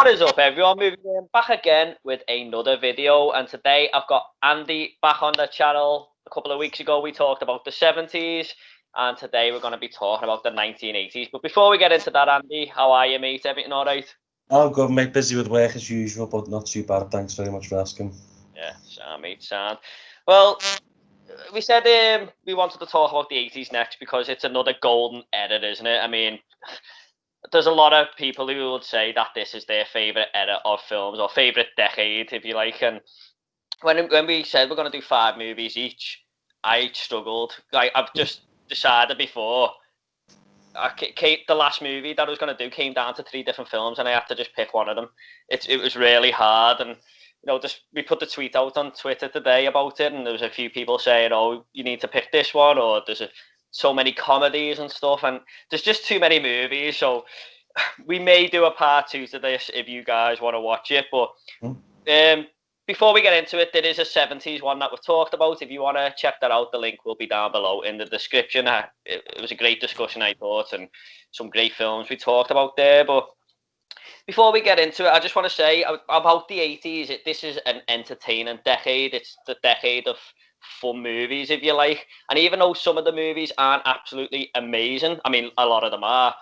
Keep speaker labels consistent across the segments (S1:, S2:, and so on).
S1: What is up, everyone? Moving back again with another video, and today I've got Andy back on the channel. A couple of weeks ago we talked about the 70s, and today we're going to be talking about the 1980s. But before we get into that, Andy, how are you, mate? Everything all right?
S2: I'm good, mate. Busy with work as usual, but not too bad. Thanks very much for asking.
S1: Yeah, sound, mate, sound. Well, we said we wanted to talk about the 80s next because it's another golden era, isn't it? I mean, there's a lot of people who would say that this is their favorite era of films or favorite decade, if you like. And when we said we're going to do 5 movies each, I struggled. I've just decided before. The last movie that I was going to do came down to 3 different films, and I had to just pick one of them. It was really hard, and we put the tweet out on Twitter today about it, and there was a few people saying, "Oh, you need to pick this one," or so many comedies and stuff, and there's just too many movies. So we may do a part 2 to this if you guys want to watch it. But before we get into it, there is a 70s one that we've talked about. If you want to check that out, the link will be down below in the description. It was a great discussion, I thought, and some great films we talked about there. But before we get into it, I just want to say about the 80s, this is an entertaining decade. It's the decade of fun movies, if you like. And even though some of the movies aren't absolutely amazing, I mean, a lot of them are,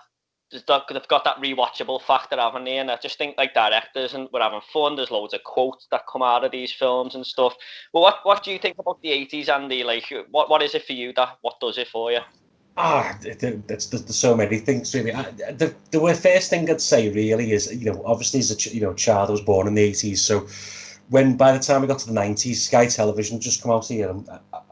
S1: they've got that rewatchable factor, haven't they? And I just think, like, directors and we're having fun. There's loads of quotes that come out of these films and stuff. But what do you think about the 80s, Andy? Like, what is it for you? What does it for you?
S2: There's so many things really. The first thing I'd say really is, obviously as a child I was born in the 80s, so by the time we got to the 90s, Sky Television had just come out here,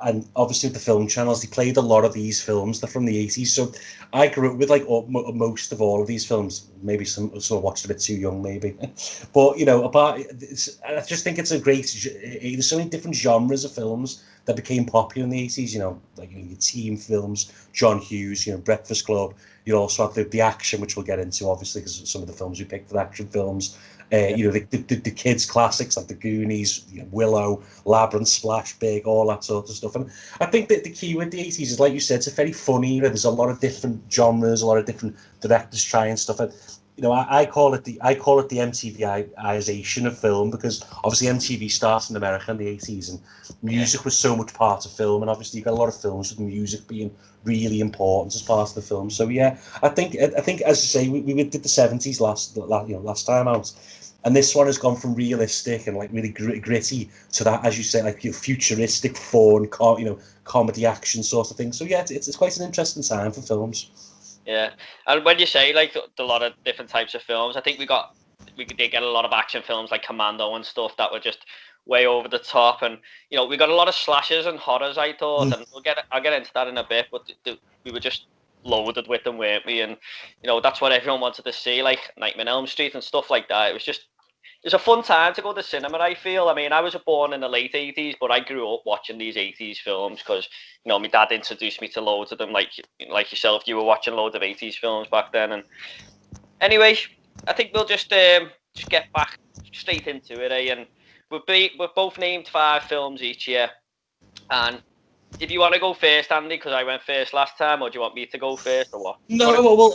S2: and obviously the film channels, they played a lot of these films. They're from the 80s, so I grew up with like most of all of these films. Maybe some watched a bit too young, maybe, but I just think it's a great. There's so many different genres of films that became popular in the 80s. Like your team films, John Hughes, Breakfast Club. You also have the action, which we'll get into, obviously, because some of the films we picked are action films. The kids classics like the Goonies, Willow, Labyrinth, Splash Big, all that sort of stuff. And I think that the key with the 80s is, like you said, it's a very funny. There's a lot of different genres, a lot of different directors trying stuff. And I call it the MTVization of film, because obviously MTV started in America in the 80s, and music was so much part of film, and obviously you got a lot of films with music being really important as part of the film. So yeah, I think as I say, we did the 70s last time out. And this one has gone from realistic and like really gritty to that, as you say, like futuristic, fun, comedy action sort of thing. So yeah, it's quite an interesting time for films.
S1: Yeah, and when you say like a lot of different types of films, I think we did get a lot of action films like Commando and stuff that were just way over the top, and we got a lot of slashers and horrors, I thought, and I'll get into that in a bit, but we were just loaded with them, weren't we? And that's what everyone wanted to see, like Nightmare on Elm Street and stuff like that. It's a fun time to go to cinema, I feel. I mean, I was born in the late 80s, but I grew up watching these 80s films because, my dad introduced me to loads of them. Like yourself, you were watching loads of 80s films back then. And anyway, I think we'll just get back straight into it, eh? And we've both named 5 films each year. And if you want to go first, Andy, because I went first last time, or do you want me to go first, or what?
S2: No, well,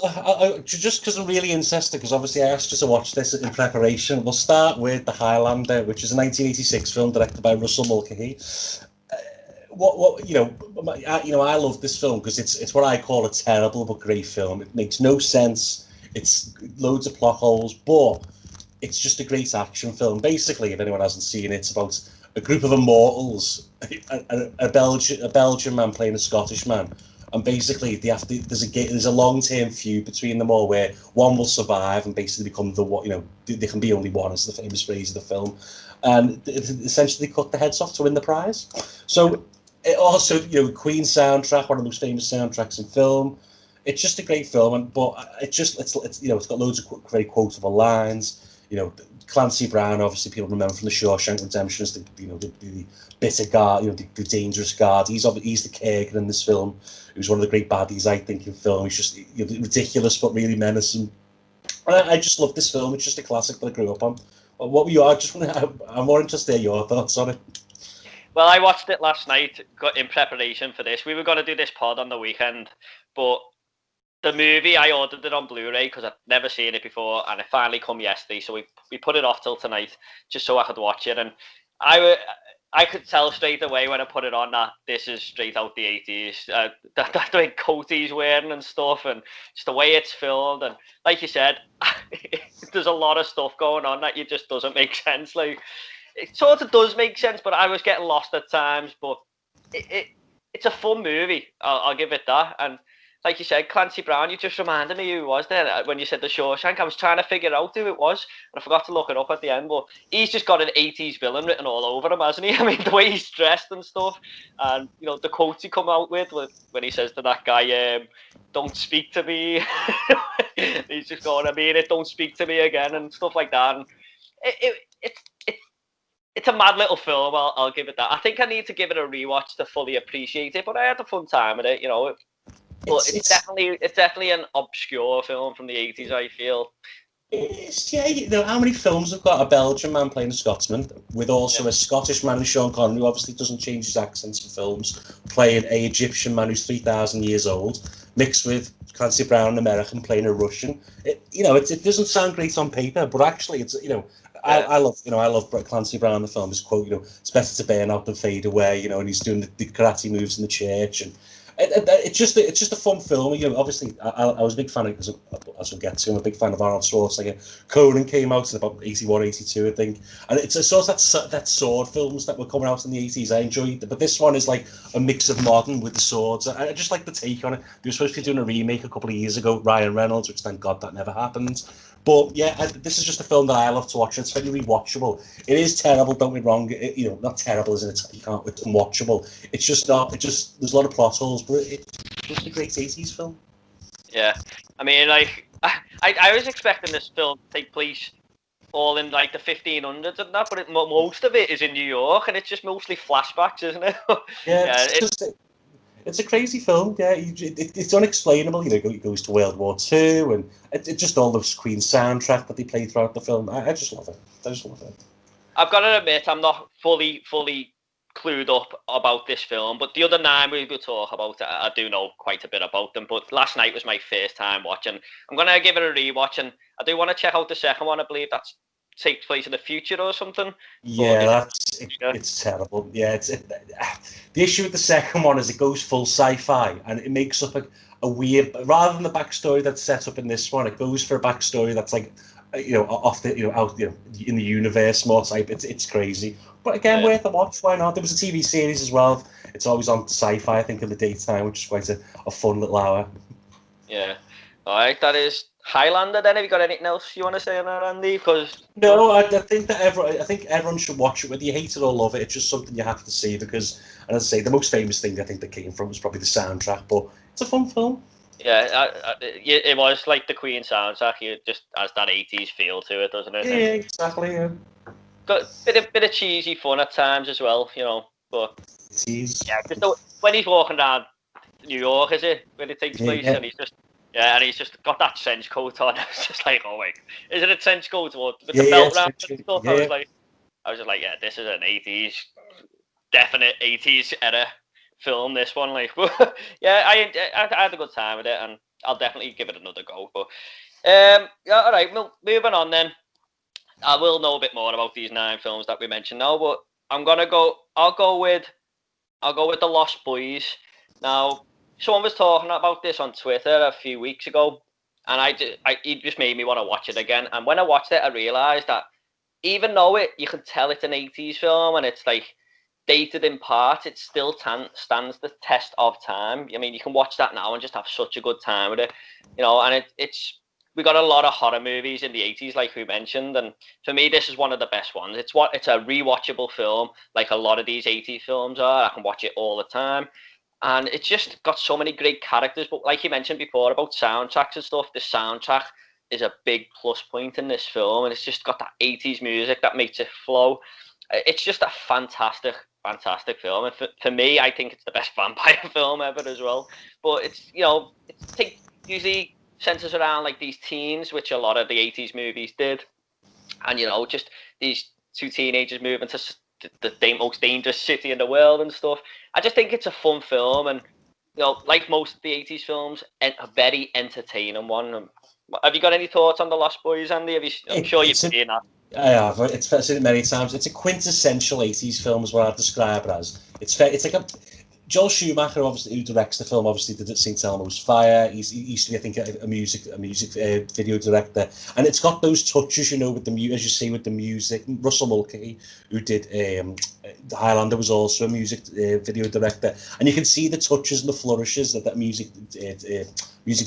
S2: just because I'm really interested, because obviously I asked you to watch this in preparation. We'll start with The Highlander, which is a 1986 film directed by Russell Mulcahy. I love this film because it's what I call a terrible but great film. It makes no sense. It's loads of plot holes, but it's just a great action film. Basically, if anyone hasn't seen it, it's about a group of immortals, a Belgian man playing a Scottish man, and basically there's a long-term feud between them all, where one will survive and basically become they can be only one, is the famous phrase of the film, and essentially cut the heads off to win the prize. So it also, Queen soundtrack, one of the most famous soundtracks in film. It's just a great film, but it's got loads of very quotable lines. Clancy Brown, obviously people remember from the Shawshank Redemption as the bitter guard, the dangerous guard. He's the Kurgan in this film. He was one of the great baddies, I think, in film. He's just ridiculous but really menacing. And I just love this film. It's just a classic that I grew up on. What were you? I'm more interested in your thoughts on it.
S1: Well, I watched it last night in preparation for this. We were going to do this pod on the weekend, but the movie, I ordered it on Blu-ray because I'd never seen it before, and it finally come yesterday. So we put it off till tonight just so I could watch it, and I could tell straight away when I put it on that this is straight out the 80s. That the way coat he's wearing and stuff, and just the way it's filmed, and like you said, there's a lot of stuff going on that just doesn't make sense. Like it sort of does make sense, but I was getting lost at times. But it's a fun movie. I'll give it that. And like you said, Clancy Brown, you just reminded me who he was there when you said the Shawshank. I was trying to figure out who it was, and I forgot to look it up at the end. But he's just got an 80s villain written all over him, hasn't he? I mean, the way he's dressed and stuff, and you know the quotes he come out with when he says to that guy, "Don't speak to me." He's just going, "I mean it. Don't speak to me again," and stuff like that. And it's a mad little film. I'll give it that. I think I need to give it a rewatch to fully appreciate it, but I had a fun time with it. You know. But it's definitely an obscure film from the 80s, I feel.
S2: Yeah, you know, how many films have got a Belgian man playing a Scotsman with also a Scottish man, Sean Connery, who obviously doesn't change his accents for films, playing a Egyptian man who's 3,000 years old, mixed with Clancy Brown, an American, playing a Russian. It doesn't sound great on paper, but actually, it's I love Clancy Brown. The film is quote, it's better to burn out than fade away, and he's doing the karate moves in the church, and it's just a fun film. Obviously, I was a big fan of, as we'll get to, I'm a big fan of Arnold Schwarzenegger. Conan came out in about 81, 82, I think, and it's a sort of that sword films that were coming out in the 80s. I enjoyed it, but this one is like a mix of modern with the swords. I just like the take on it. They were supposed to be doing a remake a couple of years ago, Ryan Reynolds, which thank God that never happened. But yeah, this is just a film that I love to watch. It's very rewatchable. It is terrible, don't get me wrong. Not terrible, isn't it? It's unwatchable. It's just not. There's a lot of plot holes, but it's just a great 80s film.
S1: Yeah, I mean, like I was expecting this film to take place all in like the 1500s and that, but most of it is in New York, and it's just mostly flashbacks, isn't it?
S2: Yeah, it's a crazy film. Yeah, it's unexplainable. He goes to World War II, and it just all the Queen soundtrack that they play throughout the film. I just love it.
S1: I've got to admit, I'm not fully clued up about this film, but the other nine we could talk about, I do know quite a bit about them. But last night was my first time watching. I'm gonna give it a rewatch, and I do want to check out the second one. I believe that takes place in the future or something.
S2: Yeah, it's terrible. Yeah, the issue with the second one is it goes full sci-fi, and it makes up a weird, rather than the backstory that's set up in this one, it goes for a backstory that's like off the out in the universe more type. It's crazy, but again, worth a watch. Why not? There was a TV series as well. It's always on Sci-Fi, I think, in the daytime, which is quite a fun little hour.
S1: Yeah. All right, that is Highlander. Then, have you got anything else you want to say on that, Andy? Because
S2: no, I think that I think everyone should watch it, whether you hate it or love it. It's just something you have to see because, and as I say, the most famous thing I think that came from was probably the soundtrack. But it's a fun film.
S1: Yeah, it was like the Queen soundtrack. It just has that 80s feel to it, doesn't it?
S2: Yeah, exactly. Yeah.
S1: Got a bit of cheesy fun at times as well, But
S2: yeah,
S1: just when he's walking around New York, is it when it takes place, and he's just got that trench coat on. I was just like, oh my, is it a trench coat with the belt wrap and stuff? I was just like, yeah, this is an 80s, definite 80s era film. This one, like, yeah, I had a good time with it, and I'll definitely give it another go. But yeah, all right, moving on then. I will know a bit more about these 9 films that we mentioned now, but I'll go with The Lost Boys. Now, someone was talking about this on Twitter a few weeks ago, and it just made me want to watch it again. And when I watched it, I realized that even though you can tell it's an 80s film and it's like dated in parts, it still stands the test of time. I mean, you can watch that now and just have such a good time with it, and it's we got a lot of horror movies in the 80s, like we mentioned, and for me, this is one of the best ones. It's a rewatchable film, like a lot of these 80s films are. I can watch it all the time, and it's just got so many great characters. But like you mentioned before about soundtracks and stuff, the soundtrack is a big plus point in this film, and it's just got that 80s music that makes it flow. It's just a fantastic film, and for me, I think it's the best vampire film ever as well. But it's usually centers around like these teens, which a lot of the 80s movies did, and just these 2 teenagers moving to the most dangerous city in the world and stuff. I just think it's a fun film, and like most of the 80s films, a very entertaining one. Have you got any thoughts on The Lost Boys, Andy? I'm sure you've seen that.
S2: I have. It's seen it many times. It's a quintessential 80s film, is what I'd describe it as. It's like a Joel Schumacher, obviously, who directs the film, obviously did St. Elmo's Fire. He used to be, I think, a music video director, and it's got those touches, with the as you say, with the music. Russell Mulcahy, who did Highlander, was also a music video director, and you can see the touches and the flourishes that music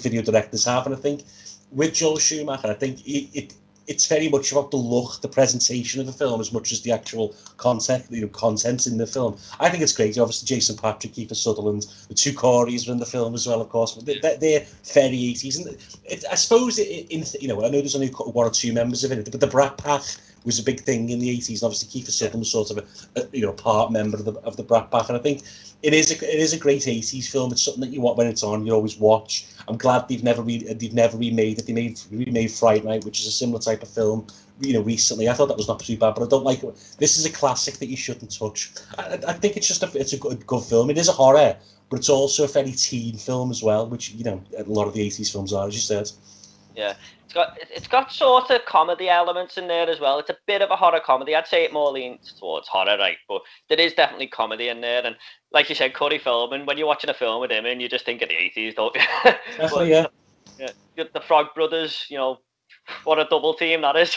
S2: video directors have. And I think with Joel Schumacher, I think it's very much about the look, the presentation of the film, as much as the actual content in the film. I think it's great. Obviously, Jason Patric, Kiefer Sutherland, the two Coreys are in the film as well, of course. But they're very 80s, and I suppose I know there's only one or two members of it, but the Brat Pack was a big thing in the 80s. And obviously, Kiefer Sutherland was sort of a part member of the Brat Pack, and I think it is a great 80s film. It's something that you want when it's on, you always watch. I'm glad they've never remade it. They remade Fright Night, which is a similar type of film, recently. I thought that was not too bad, but I don't like it. This is a classic that you shouldn't touch. I think it's a good film. It is a horror, but it's also a very teen film as well, which a lot of the 80s films are, as you said.
S1: Yeah, it's got sort of comedy elements in there as well. It's a bit of a horror comedy. I'd say it more leans towards horror, right? But there is definitely comedy in there. And like you said, Corey Feldman, when you're watching a film with him, and you just think of the 80s, don't you?
S2: Definitely, yeah.
S1: The Frog Brothers, what a double team that is.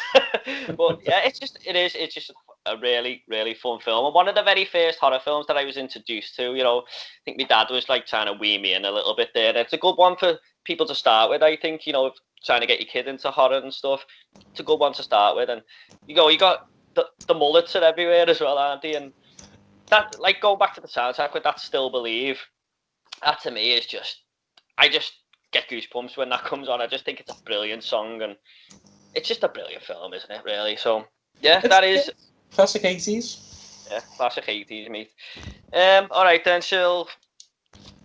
S1: But yeah, it's just a really, really fun film. And one of the very first horror films that I was introduced to. I think my dad was like trying to wee me in a little bit there. It's a good one for people to start with, I think. Trying to get your kid into horror and stuff. It's a good one to start with. And you got the mullets are everywhere as well, aren't they? And that, like, going back to the soundtrack with that Still Believe, that to me is I just get goosebumps when that comes on. I just think it's a brilliant song, and it's just a brilliant film, isn't it, really? So yeah, that is
S2: classic 80s.
S1: Yeah, classic 80s, mate. All right then, so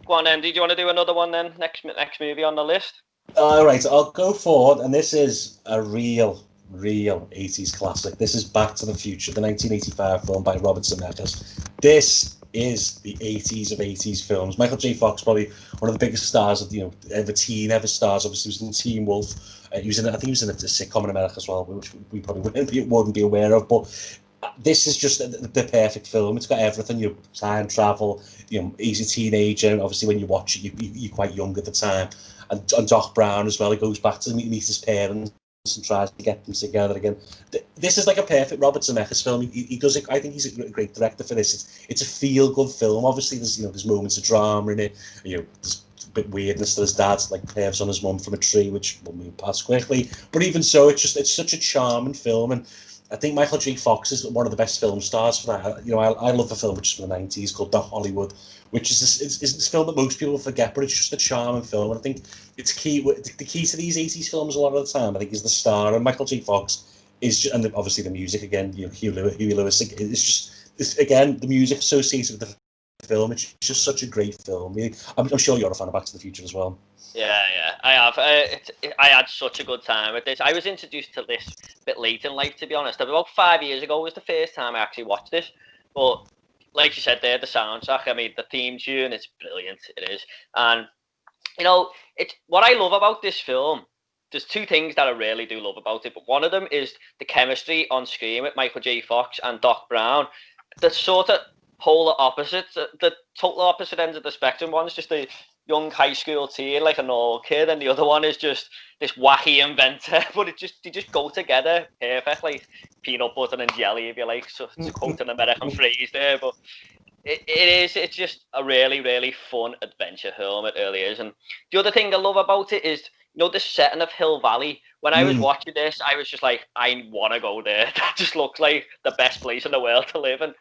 S1: go on then. Did you want to do another one then? Next movie on the list?
S2: All right, I'll go forward, and this is a real 80s classic. This is Back to the Future, the 1985 film by Robert Zemeckis. This is the 80s of 80s films. Michael J. Fox, probably one of the biggest stars of ever stars. Obviously, he was in Teen Wolf. He was in, I think he was in a sitcom in America as well, which we probably wouldn't be aware of. But this is just the perfect film. It's got everything. Time travel. He's a teenager. And obviously, when you watch it, you're quite young at the time. And Doc Brown as well. He goes back to meet his parents and tries to get them together again. This is like a perfect Robert Zemeckis film. He does it. I think he's a great director for this. It's a feel-good film. Obviously, there's moments of drama in it. There's a bit weirdness. His dad like pervs on his mum from a tree, which will move past quickly. But even so, it's such a charming film. And I think Michael J. Fox is one of the best film stars for that. I love a film which is from the 90s called The Hollywood, which is this film that most people forget, but it's just a charming film. And I think it's key. The key to these 80s films a lot of the time, I think, is the star. And Michael J. Fox is just, and obviously the music again. Huey Lewis. It's just again the music associated with the film. It's just such a great film. I'm sure you're a fan of Back to the Future as well.
S1: Yeah, I have. I had such a good time with this. I was introduced to this a bit late in life, to be honest. About 5 years ago was the first time I actually watched this. But like you said there, the soundtrack, I mean, the theme tune, it's brilliant. It is. And, it's what I love about this film. There's two things that I really do love about it. But one of them is the chemistry on screen with Michael J. Fox and Doc Brown. The sort of polar opposites, the total opposite ends of the spectrum. One's just a young high school teen, like a normal kid, and the other one is just this wacky inventor. But they just go together perfect, like peanut butter and jelly, if you like. So to quote an American phrase there, but it's just a really, really fun adventure film. It really is. And the other thing I love about it is, the setting of Hill Valley. When I was watching this, I was just like, I want to go there. That just looks like the best place in the world to live. And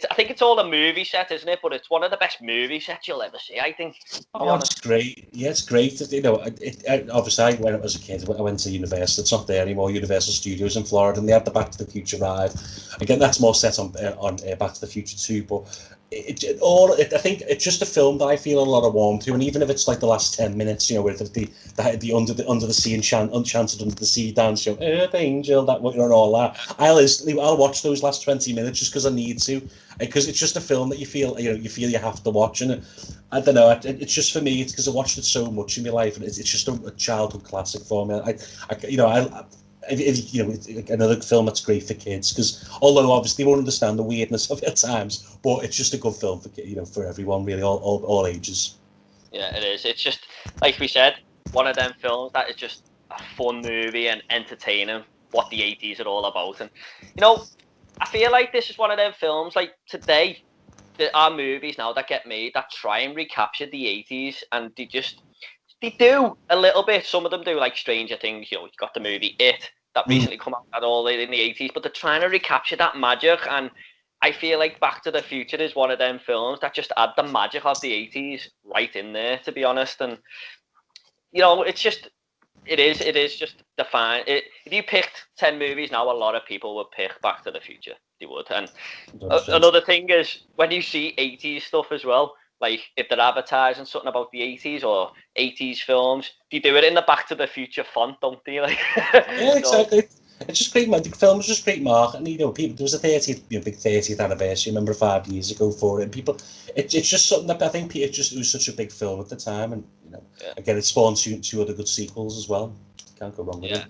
S1: I think it's all a movie set, isn't it? But it's one of the best movie sets you'll ever see, I think.
S2: Oh, it's great. Yeah, it's great. Obviously, when I was a kid, I went to Universal. It's not there anymore. Universal Studios in Florida, and they had the Back to the Future ride. Again, that's more set on Back to the Future 2, but I think it's just a film that I feel a lot of warmth to, and even if it's like the last 10 minutes, you know, with the under the sea enchanted under the sea dance, you know, Earth Angel, that and all that. I'll watch those last 20 minutes just because I need to, because it's just a film that you feel you have to watch, and I don't know, it's just for me, it's because I watched it so much in my life, and it's just a childhood classic for me. If, you know, another film that's great for kids, because although obviously they won't understand the weirdness of it at times, but it's just a good film for, you know, for everyone really, all ages.
S1: Yeah, it is. It's just like we said, one of them films that is just a fun movie and entertaining. What the 80s are all about, and you know, I feel like this is one of them films. Like today, there are movies now that get made that try and recapture the 80s, and they do a little bit. Some of them do, like Stranger Things. You know, you got the movie It that recently come out at all in the 80s, but they're trying to recapture that magic. And I feel like Back to the Future is one of them films that just add the magic of the 80s right in there, to be honest. And you know, it is just defined. If you picked 10 movies now, a lot of people would pick Back to the Future. They would. And another thing is when you see 80s stuff as well, like if they're advertising something about the 80s or 80s films, they do it in the Back to the Future font, don't they? Like,
S2: Yeah, exactly. It's just great. The film was just great marketing. You know, people. There was a 30th, big 30th anniversary. I remember 5 years ago for it. And people, it's just something that I think it was such a big film at the time, and you know,
S1: yeah.
S2: again, it spawned two other good sequels as well. Can't go wrong with it.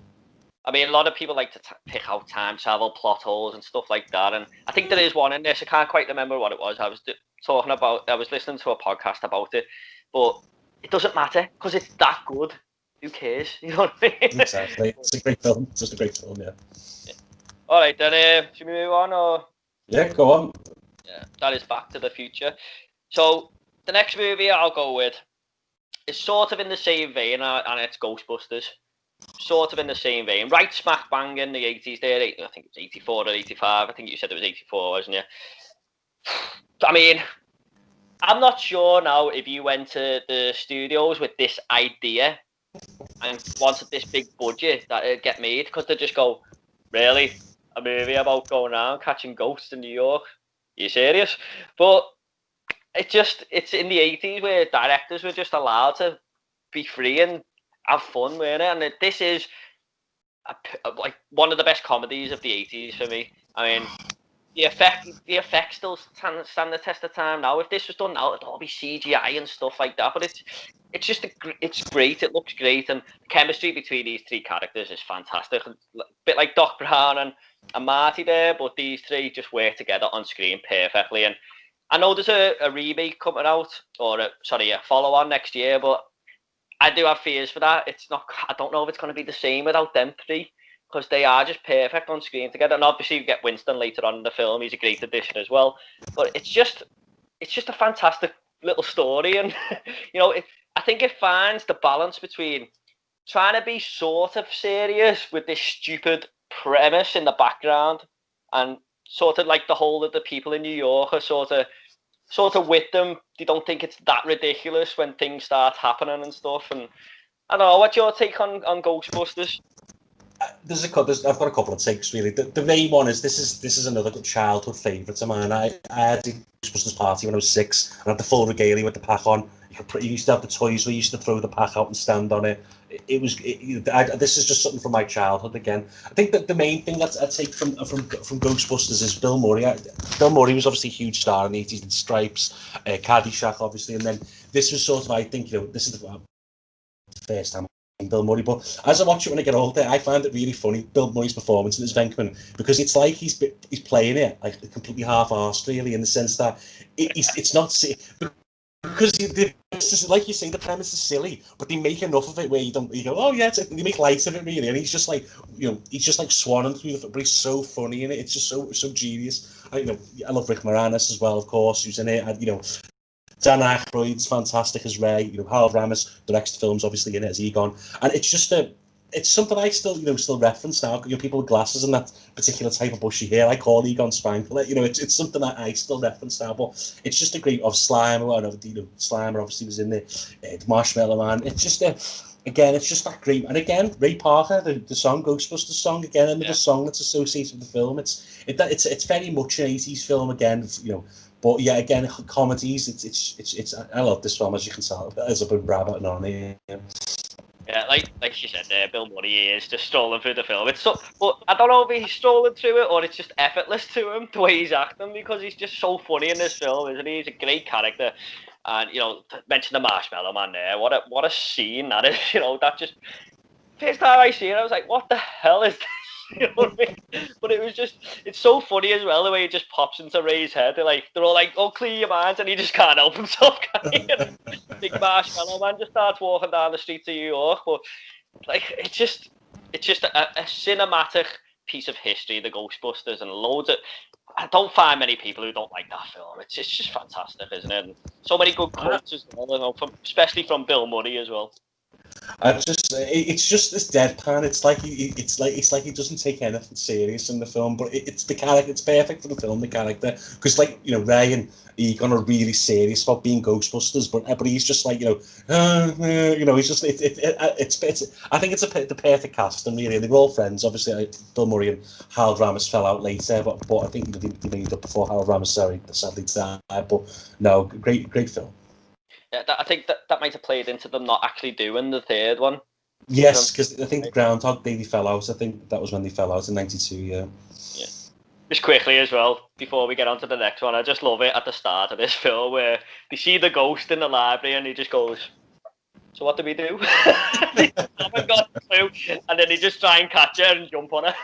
S1: I mean, a lot of people like to pick out time travel plot holes and stuff like that, and I think there is one in this. I can't quite remember what it was. I was I was listening to a podcast about it, but it doesn't matter because it's that good. Who cares? You know what I mean?
S2: Exactly. It's a great film. It's just a great film. Yeah.
S1: All right, then. Should we move on, or
S2: Yeah. Go on.
S1: yeah, that is Back to the Future. So the next movie I'll go with is sort of in the same vein, and it's Ghostbusters. Sort of in the same vein, right smack bang in the 80s there. I think it was 84 or 85. I think you said it was 84, wasn't you? I mean, I'm not sure now if you went to the studios with this idea and wanted this big budget that it'd get made, because they just go, really? A movie about going around catching ghosts in New York? Are you serious? But it's in the 80s where directors were just allowed to be free and have fun, weren't it? And this is like one of the best comedies of the 80s for me. I mean, the effects still stand the test of time now. If this was done now, it'd all be CGI and stuff like that. But it's just it's great. It looks great, and the chemistry between these three characters is fantastic. A bit like Doc Brown and Marty there, but these three just work together on screen perfectly. And I know there's a remake coming out, or a follow on next year, but I do have fears for that. It's not. I don't know if it's going to be the same without them three, because they are just perfect on screen together. And obviously, you get Winston later on in the film. He's a great addition as well. But it's just a fantastic little story, and you know, I think it finds the balance between trying to be sort of serious with this stupid premise in the background, and sort of like the whole of the people in New York are sort of with them. They don't think it's that ridiculous when things start happening and stuff. And I don't know, what's your take on Ghostbusters?
S2: I've got a couple of takes really. The main one is this is another good childhood favourite of mine. I had a Ghostbusters party when I was 6, and had the full regalia with the pack on. You used to have the toys where you used to throw the pack out and stand on it. This is just something from my childhood again. I think that the main thing that I take from Ghostbusters is Bill Murray. Bill Murray was obviously a huge star in the 80s in Stripes, Caddyshack obviously, and then this was sort of, I think, you know, this is the first time Bill Murray, but as I watch it when I get older, I find it really funny, Bill Murray's performance in this Venkman, because it's like he's playing it like completely half-arsed, really, in the sense that it's not because like you say, the premise is silly, but they make enough of it where you go, oh yeah, they make light of it really, and he's just like, you know, he's just like swanning through the, but he's so funny in it. It's just so genius. I love Rick Moranis as well, of course, who's in it, and you know, Dan Aykroyd's fantastic as Ray. You know, Harold Ramis directs the films, obviously, in it as Egon, and it's just it's something I still reference now. You know, people with glasses and that particular type of bushy hair, I call Egon Spangler. You know, it's something that I still reference now. But it's just a great of Slimer. And you know, Slimer obviously was in there. The Marshmallow Man. It's just again, it's just that great. And again, Ray Parker, the song Ghostbusters song, again, another song that's associated with the film. It's very much an 80s film again. You know, But yeah, again, comedies. It's. I love this film, as you can tell. As I've been rabbiting on here.
S1: Yeah, like she said there, Bill Murray is just strolling through the film. It's so, but I don't know if he's strolling through it or it's just effortless to him the way he's acting, because he's just so funny in this film, isn't he? He's a great character, and mention the Marshmallow Man there. What a scene that is. That just first time I see it, I was like, what the hell is this? You know what I mean? But it's so funny as well, the way it just pops into Ray's head. They're all like, oh, clear your minds, and he just can't help himself, can he? And Big Marshmallow Man just starts walking down the streets of New York. But it's just a cinematic piece of history, the Ghostbusters, and I don't find many people who don't like that film. It's just fantastic, isn't it? And so many good quotes as well, especially from Bill Murray as well.
S2: It's just this deadpan. It's like he doesn't take anything serious in the film, but it's the character. It's perfect for the film, the character, because Ray and Egon are really serious about being Ghostbusters, but he's just like he's just it's I think it's the perfect casting, really. They're all friends, obviously. Bill Murray and Harold Ramis fell out later, but I think they made up before Harold Ramis sadly died. But no, great film.
S1: Yeah, I think that might have played into them not actually doing the third one.
S2: Yes, because I think Groundhog Day they fell out. I think that was when they fell out in '92. Yeah.
S1: Yeah. Just quickly as well, before we get on to the next one, I just love it at the start of this film where they see the ghost in the library and he just goes, "So what do we do?" They haven't got a clue, and then they just try and catch her and jump on her.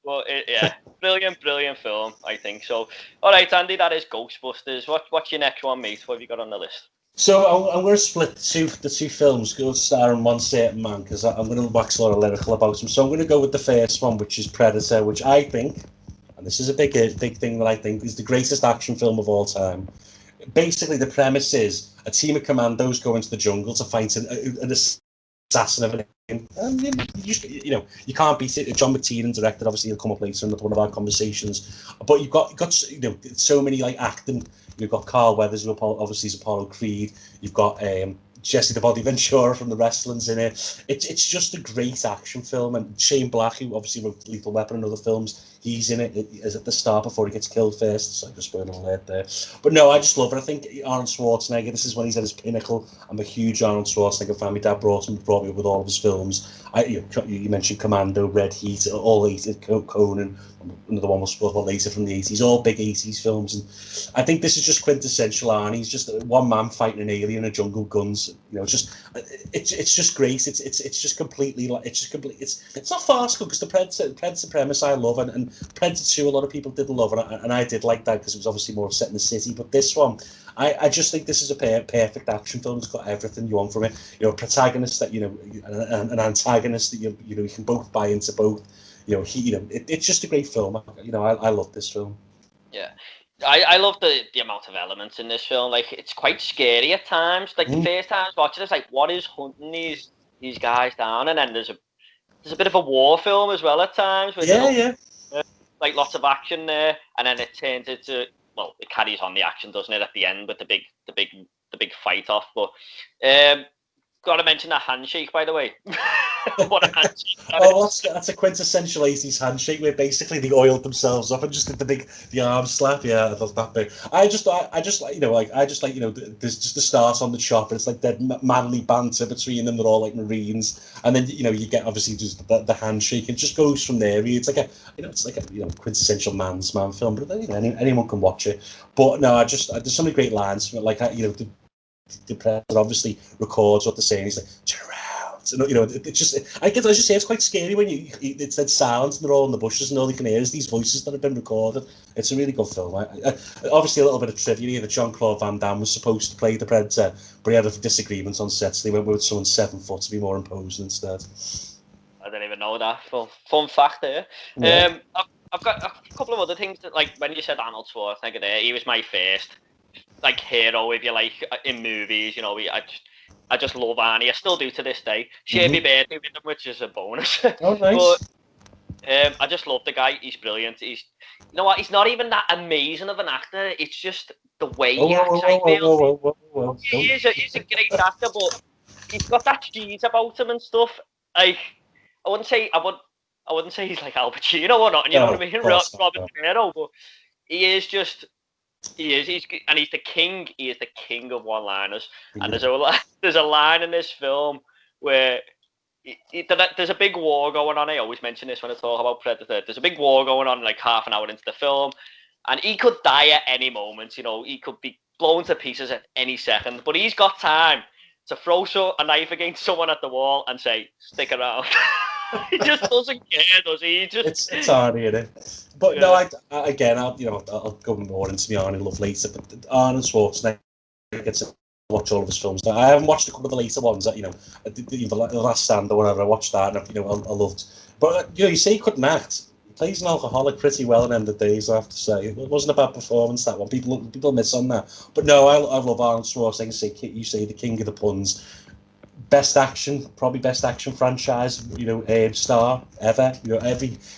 S1: But yeah, brilliant film, I think. So, all right, Andy, that is Ghostbusters. What's your next one, mate? What have you got on the list?
S2: So I'm going to split the two films, go starring one certain man, because I'm going to wax a lot of lyrical about him. So I'm going to go with the first one, which is Predator, which I think, and this is a big thing that I think, is the greatest action film of all time. Basically, the premise is a team of commandos go into the jungle to fight an assassin of an alien. And you can't beat it. John McTiernan directed, obviously he'll come up later in one of our conversations. But you've got so many acting. You've got Carl Weathers, who obviously is Apollo Creed. You've got Jesse the Body Ventura from the wrestling's in it. It's just a great action film, and Shane Black, who obviously wrote Lethal Weapon and other films, he's in it as at the start before he gets killed first. So I just spoiled alert there. But no, I just love it. I think Arnold Schwarzenegger, this is when he's at his pinnacle. I'm a huge Arnold Schwarzenegger fan. My dad brought me up with all of his films. You mentioned Commando, Red Heat, all 80s, Conan. Another one was spoken about later from the 80s, all big 80s films. And I think this is just quintessential Arnie. He's just one man fighting an alien in a jungle, guns. It's just great. It's just completely it's not farcical, because the Predator premise I love, and Predator 2 a lot of people didn't love, and I did like that because it was obviously more set in the city. But this one, I just think this is a perfect action film. It's got everything you want from it. A protagonist that an antagonist that you can both buy into both. It's just a great film. I love this film.
S1: Yeah. I love the amount of elements in this film. Like, it's quite scary at times. Like, the first time I was watching, it's like, what is hunting these guys down? And then there's a bit of a war film as well at times.
S2: Yeah.
S1: Like, lots of action there, and then it turns into, well, it carries on the action, doesn't it, at the end with the big fight off. But got to mention that handshake, by the way. What a handshake!
S2: That's a quintessential 80s handshake where basically they oiled themselves up and just did the arm slap. Yeah, I love that bit. I just like there's just the start on the chopper. It's like that manly banter between them. They're all like Marines, and then you get obviously just the handshake. It just goes from there. It's like a quintessential man's man film. But anyone can watch it. But no, there's so many great lines. Like the president obviously records what they're saying. He's like, turn around. I just say it's quite scary when it's that silence and they're all in the bushes and all they can hear is these voices that have been recorded. It's a really good film. Obviously, a little bit of trivia here that Jean-Claude Van Damme was supposed to play the Predator, but he had a disagreement on set, so they went with someone 7 foot to be more imposing instead.
S1: I didn't even know that. Fun fact there.
S2: Yeah.
S1: I've got a couple of other things that, like, when you said Arnold Schwarzenegger there, he was my first hero, if you like, in movies. I just love Arnie. I still do to this day. Share my birthday with him, which is a bonus.
S2: Oh, nice.
S1: But I just love the guy. He's brilliant. He's He's not even that amazing of an actor. It's just the way he acts. He's a great actor, but he's got that cheese about him and stuff. Like, I wouldn't say he's like Al Pacino or not. You know what I mean? Robert De Niro, but he is just He is. He's the king. He is the king of one-liners. And
S2: Yeah.
S1: there's a line in this film where there's a big war going on. I always mention this when I talk about Predator. There's a big war going on like half an hour into the film, and he could die at any moment. You know, he could be blown to pieces at any second. But he's got time to throw a knife against someone at the wall and say, "Stick around." He just doesn't care, does he? He just
S2: It's hardy, isn't it? But no,
S1: yeah.
S2: again, I'll go more into my Arnie love later. But Arnold Schwarzenegger gets to watch all of his films. I haven't watched a couple of the later ones. That the Last Stand or whatever. I watched that, and I loved. But you say he couldn't act. He plays an alcoholic pretty well in End of Days. I have to say, it wasn't a bad performance that one. People miss on that. But no, I love Arnold Schwarzenegger. You say the king of the puns. Probably best action franchise, star ever.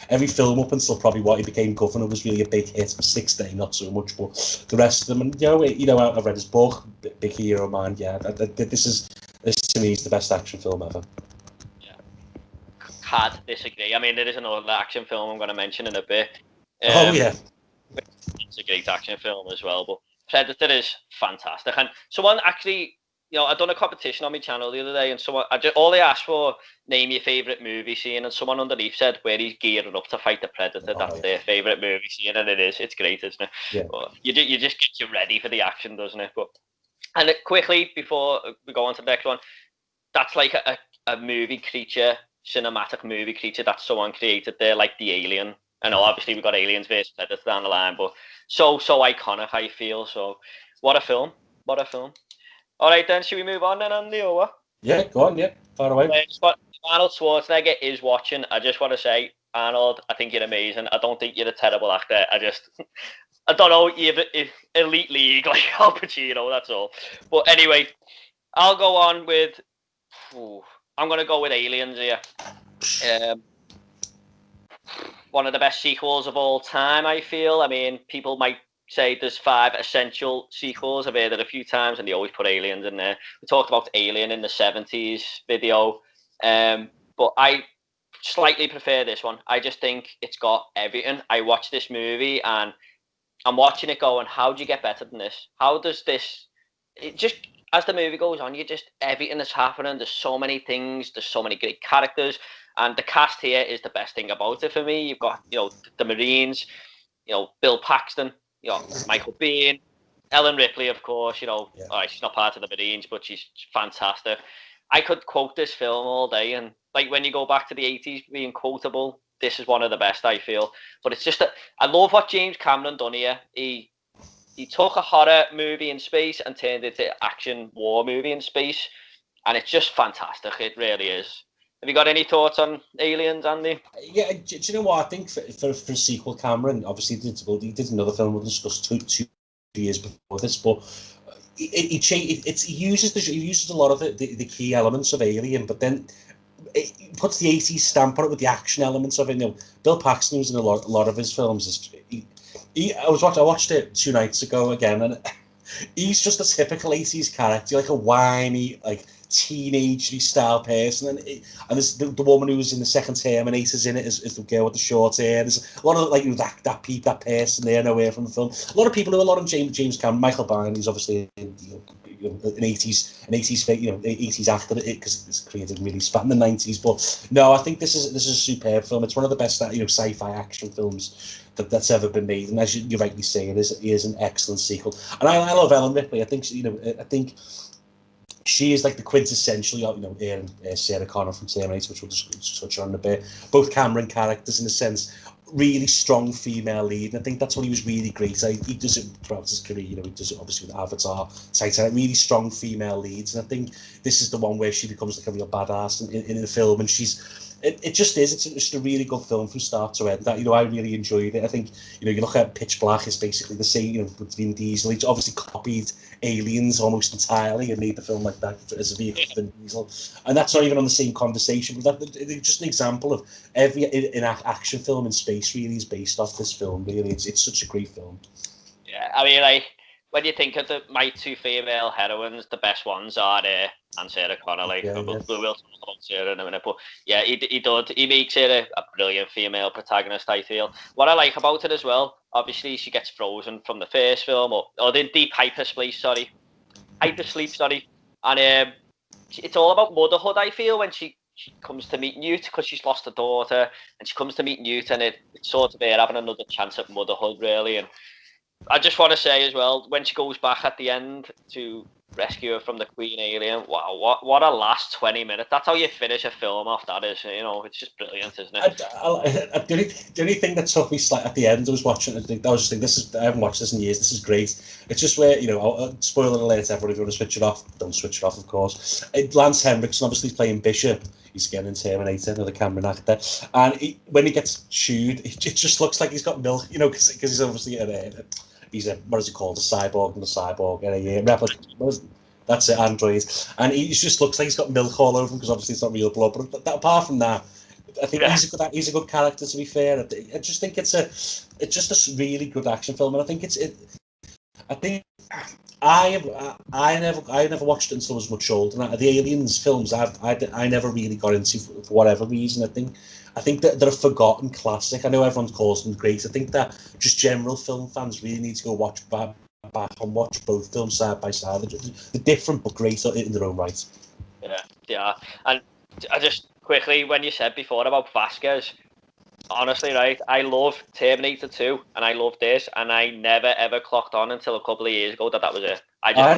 S2: Every film up until probably what he became governor was really a big hit. 6 Day, not so much, but the rest of them, and I've read his book, big hero of mine. Yeah, this to me is the best action film ever.
S1: Yeah. Can't disagree. I mean, there is another action film I'm going to mention in a bit.
S2: Oh yeah,
S1: It's a great action film as well, but Predator is fantastic. And someone actually, I'd done a competition on my channel the other day, and all they asked for, name your favourite movie scene, and someone underneath said where he's gearing up to fight the Predator. That's their favourite movie scene, and it's great, isn't it?
S2: Yeah.
S1: But you just get you ready for the action, doesn't it? But and quickly before we go on to the next one, that's like a movie creature, cinematic movie creature that someone created there, like the Alien. I know, obviously, we've got Aliens versus Predator down the line, but so iconic, I feel. So, what a film. What a film. All right, then, should we move on then, Andy, or what?
S2: Yeah, go on, yeah, far away.
S1: Arnold Schwarzenegger is watching. I just want to say, Arnold, I think you're amazing. I don't think you're a terrible actor. I don't know, you're elite league, like Al Pacino, that's all. But anyway, I'll go on with, I'm going to go with Aliens here. One of the best sequels of all time, I feel. I mean, people might say there's 5 essential sequels. I've heard it a few times, and they always put Aliens in there. We talked about Alien in the 70s video, but I slightly prefer this one. I just think it's got everything. I watched this movie, and I'm watching it going, how do you get better than this? How does this... It just... As the movie goes on, everything that's happening. There's so many things. There's so many great characters. And the cast here is the best thing about it for me. You've got, the Marines, Bill Paxton, Michael Biehn, Ellen Ripley, of course. All right, she's not part of the Marines, but she's fantastic. I could quote this film all day, and like when you go back to the 80s being quotable, this is one of the best, I feel. But it's just that I love what James Cameron done here. He took a horror movie in space and turned it into action war movie in space, and it's just fantastic. It really is. Have you got any thoughts on Aliens, Andy?
S2: Yeah, do you know what I think for a sequel, Cameron obviously he did another film we'll discuss two years before this, but he uses a lot of the key elements of Alien, but then it puts the 80s stamp on it with the action elements of it. Bill Paxton was in a lot of his films. I watched it 2 nights ago again, and he's just a typical 80s character, like a whiny, like teenage style person, and there's the woman who was in the second Terminator's in it is the girl with the short hair. There's a lot of like that person there nowhere from the film. A lot of people who a lot of James Cameron, Michael Biehn, who's obviously an 80s actor because it's created really spat in the 90s. But no, I think this is a superb film. It's one of the best sci-fi action films that's ever been made, and as you rightly say, it is an excellent sequel. And I love Ellen Ripley. I think she is like the quintessential, Sarah Connor from Terminator, which we'll just touch on in a bit. Both Cameron characters, in a sense, really strong female lead. And I think that's what he was really great at. He does it throughout his career. He does it obviously with Avatar, Titanic, really strong female leads. And I think this is the one where she becomes like a real badass in the film, and she's. It just is. It's just a really good film from start to end. That I really enjoyed it. I think you look at Pitch Black, it's basically the same. With Vin Diesel, he's obviously copied Aliens almost entirely and made the film like that as a vehicle for Vin Diesel. And that's not even on the same conversation. But it's just an example of every action film in space really is based off this film. Really, it's such a great film.
S1: Yeah, I mean, like when you think of my 2 female heroines, the best ones are and Sarah Connor. Like we will talk about Sarah in a minute, but yeah, he makes it a brilliant female protagonist. I feel what I like about it as well. obviously she gets frozen from the first film, or the deep hypersleep, sorry. And it's all about motherhood, I feel, when she comes to meet Newt, because she's lost her daughter, and she comes to meet Newt, and it's sort of her having another chance at motherhood, really. And I just want to say as well, when she goes back at the end to rescue her from the Queen Alien, wow, what a last 20 minutes. That's how you finish a film off, that is, it's just brilliant, isn't it?
S2: The only thing that took me slight at the end, I was watching, I was just thinking, I haven't watched this in years, this is great. It's just where, spoiler alert, everybody, if you want to switch it off, don't switch it off, of course. Lance Henriksen, obviously, is playing Bishop. He's again in Terminator, another Cameron actor. And when he gets chewed, it just looks like he's got milk, because he's obviously he's a, what is he called, a cyborg, and a cyborg, and a replica. That's it, android. And he just looks like he's got milk all over him, because obviously it's not real blood. But apart from that, I think he's a good character, to be fair. I just think it's just a really good action film, and I think I never watched it until I was much older. And the Aliens films, I never really got into for whatever reason. I think that they're a forgotten classic. I know everyone calls them great. I think that just general film fans really need to go watch back and watch both films side by side. They're different but great in their own right.
S1: Yeah. And I just quickly, when you said before about Vasquez, honestly, right, I love Terminator 2 and I love this, and I never ever clocked on until a couple of years ago that was it.
S2: I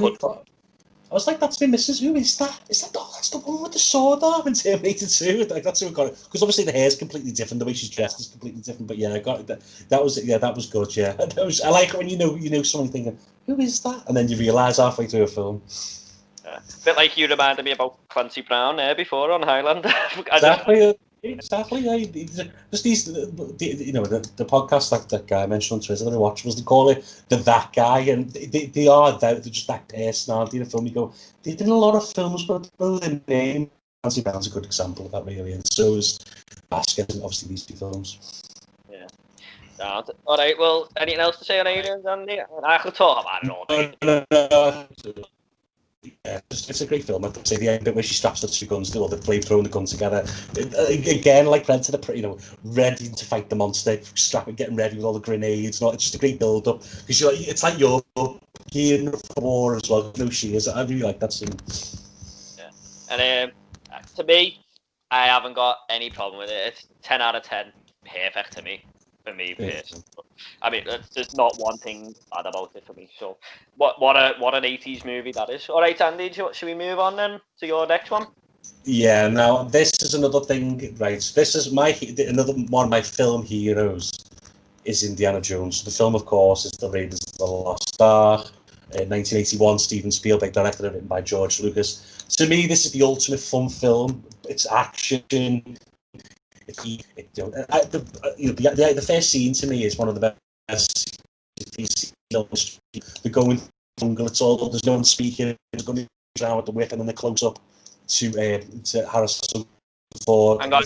S2: was like, that's my missus. Who is that? That's the one with the sword arm in Terminator 2. Like, that's who I got it. Because obviously the hair's completely different, the way she's dressed is completely different. But yeah, I got it. That was good. Yeah, I like it when you know someone thinking, who is that? And then you realise halfway through a film.
S1: A bit like you reminded me about Clancy Brown there before on Highlander.
S2: Exactly. Yeah. Just these, the podcast that guy mentioned on Twitter that I watched was, they call it that guy, and they are they're just that personality in a film. You go, they did a lot of films, but their name. Clancy Brown's a good example of that, really, and so is Vasquez, and obviously these two films.
S1: Yeah. All right. Well, anything else to say on Aliens, Andy? I could talk about it all day.
S2: No. Yeah, it's a great film. I'd say the end bit where she straps the two guns, or the flamethrower and the gun together. Again, like Predator, ready to fight the monster, getting ready with all the grenades. It's just a great build up, because it's like you're gearing for war as well. No, she is. I really like that scene.
S1: Yeah, and to me, I haven't got any problem with it. It's 10 out of 10, perfect to me. For me, personally. I mean, there's not one thing bad about it for me. So, what an 80s movie that is. All right, Andy, should we move on then to your next one?
S2: Yeah. Now, this is another thing, right? This is another one of my film heroes. Is Indiana Jones. The film, of course, is The Raiders of the Lost Ark. 1981, Steven Spielberg directed it, written by George Lucas. To me, this is the ultimate fun film. It's action. The first scene to me is one of the best. They're going to the jungle. It's all, there's no one speaking. It's going around with the whip, and then they close up to Harrison Ford.
S1: Hang on.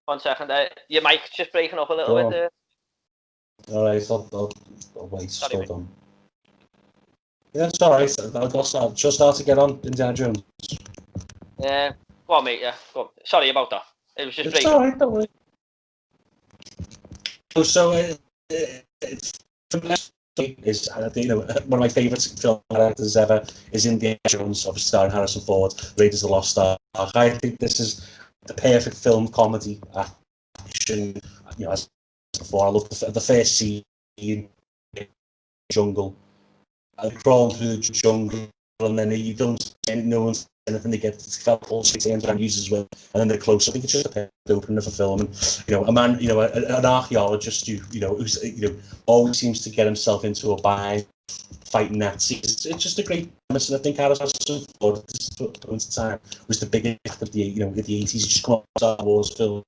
S1: One second. Your mic's just breaking up a little bit there.
S2: All right, I'll wait. Hold on. Yeah, it's all right. I'll just start to get on Indiana Jones.
S1: Yeah. Go on, mate. Yeah. Go on. Sorry about that. It was just
S2: breaking. It's all right. Don't worry. So, is one of my favourite film characters ever is Indiana Jones, obviously starring Harrison Ford, Raiders of the Lost Ark. I think this is the perfect film comedy action. As before, I love the first scene in the jungle, crawling through the jungle, and then you don't see no one's anything. They get pulse and uses well, and then they're close. I think it's just a perfect opening of a film. And a man, an archaeologist who's always seems to get himself into a bind fighting Nazis. It's just a great premise, and I think Harrison Ford at this point in time was the biggest of the the 80s. He just come out Star Wars films.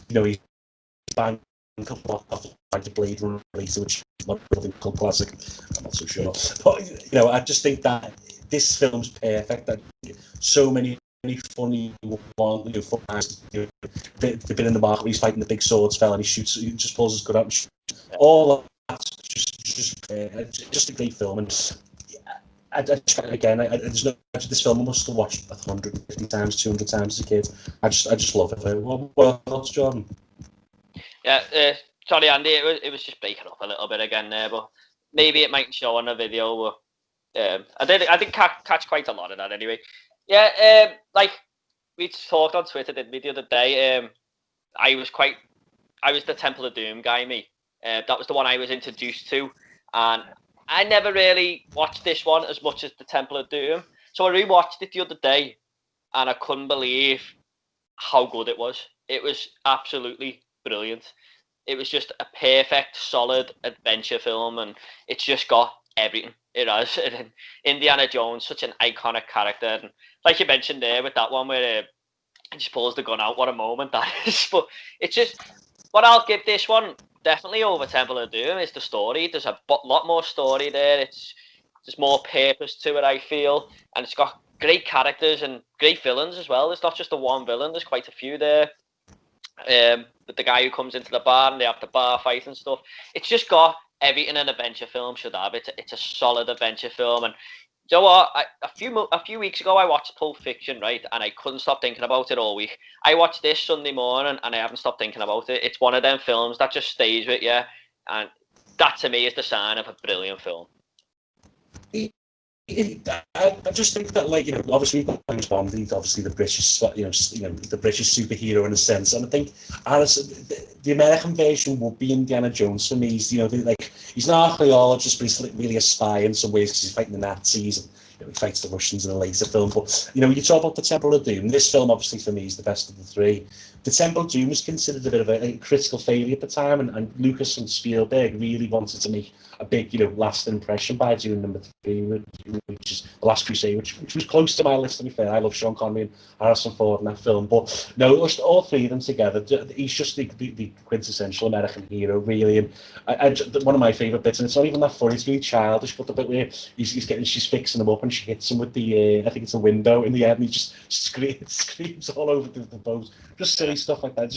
S2: He's banged a couple off like the Blade Runner later, which is not a cult classic. I'm not so sure, but I just think that this film's perfect. That so many funny fun guys. They've been in the market. He's fighting the big swords fella, and he just pulls his gun out and shoots. All that's just a great film. And this film I must have watched 150 times, 200 times as a kid. I just love it. Well, Jordan.
S1: Yeah, sorry, Andy. It was just breaking up a little bit again there, but maybe it might show on the video. But I did catch quite a lot of that anyway. Yeah, like we talked on Twitter, didn't we, the other day? I was the Temple of Doom guy, me. That was the one I was introduced to, and I never really watched this one as much as the Temple of Doom. So I rewatched it the other day, and I couldn't believe how good it was. It was absolutely brilliant. It was just a perfect, solid adventure film, and it's just got everything. It has. And Indiana Jones, such an iconic character, and like you mentioned there with that one where he just pulls the gun out. What a moment that is! But it's just what I'll give this one definitely over Temple of Doom is the story. There's a lot more story there. There's more purpose to it, I feel, and it's got great characters and great villains as well. There's not just the one villain. There's quite a few there. With the guy who comes into the bar and they have the bar fight and stuff. It's just got everything an adventure film should have. It's a solid adventure film, and you know what? A few weeks ago I watched Pulp Fiction, right, and I couldn't stop thinking about it all week. I watched this Sunday morning and I haven't stopped thinking about it. It's one of them films that just stays with you, and that to me is the sign of a brilliant film.
S2: I just think that, like, obviously we've got James Bond. He's obviously the British, the British superhero in a sense. And I think the American version would be Indiana Jones for me. He's, he's an archaeologist, but he's really a spy in some ways because he's fighting the Nazis and he fights the Russians in a later film. But you talk about the Temple of Doom. This film, obviously, for me, is the best of the three. The Temple of Doom was considered a bit of a critical failure at the time, and Lucas and Spielberg really wanted to make a big, lasting impression by doing number 3, which is The Last Crusade, which was close to my list, to be fair. I love Sean Connery and Harrison Ford in that film. But no, all three of them together, he's just the quintessential American hero, really. And one of my favourite bits, and it's not even that funny, it's really childish, but the bit where she's fixing him up and she hits him with the, I think it's a window in the head, and he just screams all over the boat. Just silly stuff like that.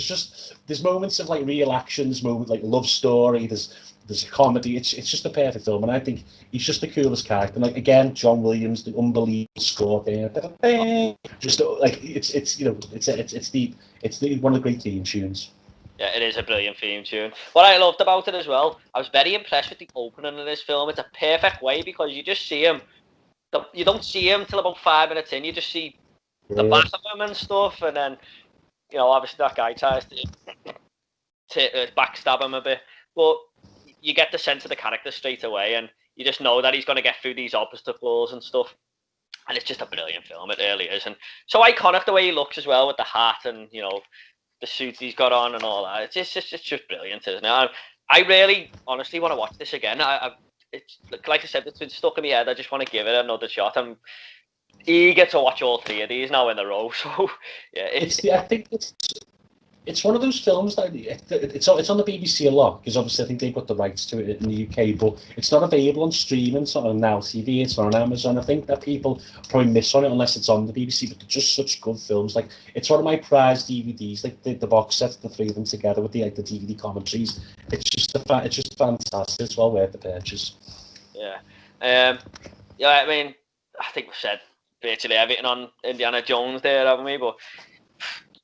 S2: There's moments of like real action, there's moments like love story, there's a comedy. It's just a perfect film, and I think he's just the coolest character. And like again, John Williams, the unbelievable score there, just like it's one of the great theme tunes.
S1: Yeah, it is a brilliant theme tune. What I loved about it as well, I was very impressed with the opening of this film. It's a perfect way because you just see him. You don't see him till about 5 minutes in. You just see the back of him and stuff, and then obviously that guy tries to backstab him a bit, but you get the sense of the character straight away, and you just know that he's going to get through these obstacles and stuff. And it's just a brilliant film, it really is. And so iconic the way he looks as well with the hat and the suit he's got on and all that. It's just brilliant, isn't it? I really, honestly, want to watch this again. It's like I said, it's been stuck in my head. I just want to give it another shot. I'm eager to watch all three of these now in a row. So yeah,
S2: I think it's one of those films that it's on the BBC a lot because obviously I think they've got the rights to it in the UK, but it's not available on streaming. It's not on Now TV. It's not on Amazon. I think that people probably miss on it unless it's on the BBC. But they're just such good films. Like it's one of my prized DVDs. Like the box set, the three of them together with the DVD commentaries. It's just fantastic. It's well worth the purchase.
S1: Yeah. I mean, I think we've said virtually everything on Indiana Jones there, haven't we? But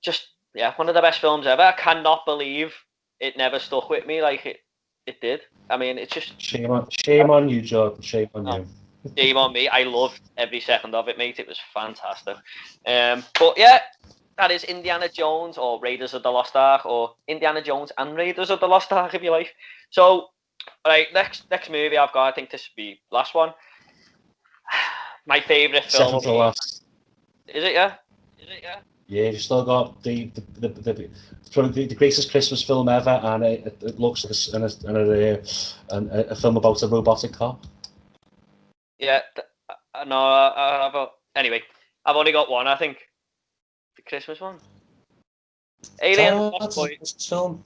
S1: just one of the best films ever. I cannot believe it never stuck with me like it did. I mean, it's just
S2: shame on you, Jordan. Shame on you.
S1: Shame on me. I loved every second of it, mate. It was fantastic. But yeah, that is Indiana Jones or Raiders of the Lost Ark, or Indiana Jones and Raiders of the Lost Ark, if you like. So, all right, next movie I've got. I think this will be last one. My favourite film.
S2: Second to last.
S1: Is it? Yeah.
S2: Yeah, you still got the greatest Christmas film ever, and it looks like a film about a robotic cop.
S1: Yeah, no, anyway, I've only got one. I think the Christmas one. Alien.
S2: That's a film.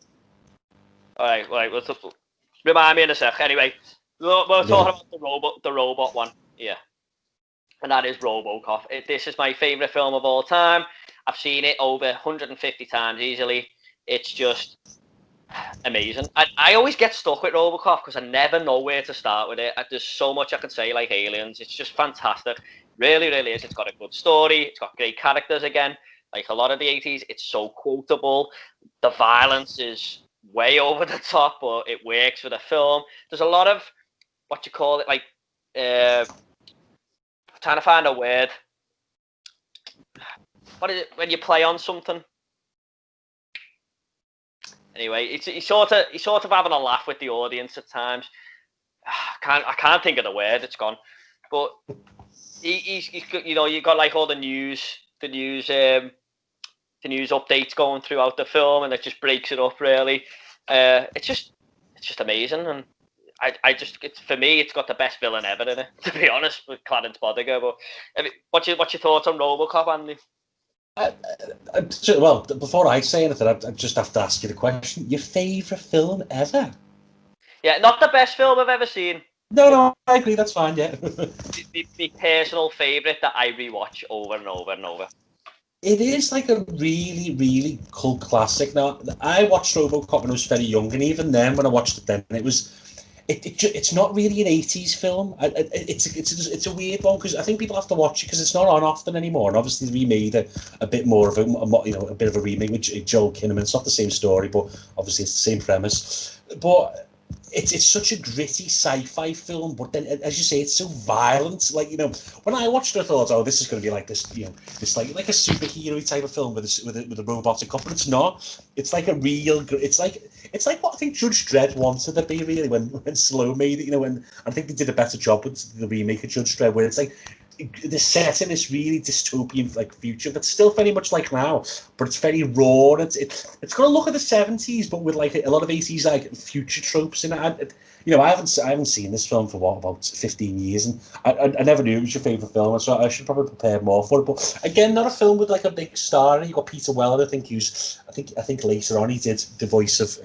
S1: All right. We'll remind me in a sec. Anyway, we're talking about the robot one. Yeah. And that is Robocop. This is my favourite film of all time. I've seen it over 150 times easily. It's just amazing. I always get stuck with Robocop because I never know where to start with it. There's so much I could say, like Aliens. It's just fantastic. Really, really is. It's got a good story. It's got great characters again. Like a lot of the 80s, it's so quotable. The violence is way over the top, but it works for the film. There's a lot of what you call it, like trying to find a word. What is it when you play on something? Anyway, he's sort of having a laugh with the audience at times. I can't think of the word. It's gone. But he's you know, you got like all the news updates going throughout the film, and it just breaks it up really. It's just amazing, and for me, it's got the best villain ever in it. To be honest, with Clarence Boddicker. But what's your thoughts on RoboCop, Andy?
S2: Well, before I say anything, I just have to ask you the question: your favourite film ever?
S1: Yeah, not the best film I've ever seen.
S2: No, I agree. That's fine. Yeah.
S1: My personal favourite that I rewatch over and over and over.
S2: It is like a really, really cult classic. Now, I watched RoboCop when I was very young, and even then, when I watched it then, it's not really an 80s film. It's a weird one because I think people have to watch it because it's not on often anymore. And obviously, we made a bit more of a bit of a remake with Joel Kinnaman. It's not the same story, but obviously it's the same premise. But it's such a gritty sci-fi film, but then, as you say, it's so violent. Like, when I watched it, I thought, oh, this is going to be like this, this like a superhero type of film with a robotic couple. It's not. It's like a real. It's like what I think Judge Dredd wanted to be, really, when Slow made it. When I think they did a better job with the remake of Judge Dredd, where it's like they're set in this really dystopian like future that's still very much like now, but it's very raw. And it's got a look at the 70s, but with like a lot of 80s like future tropes in it. I haven't seen this film for about 15 years, and I never knew it was your favourite film, so I should probably prepare more for it. But again, not a film with like a big star. You got Peter Weller. I think later on he did the voice of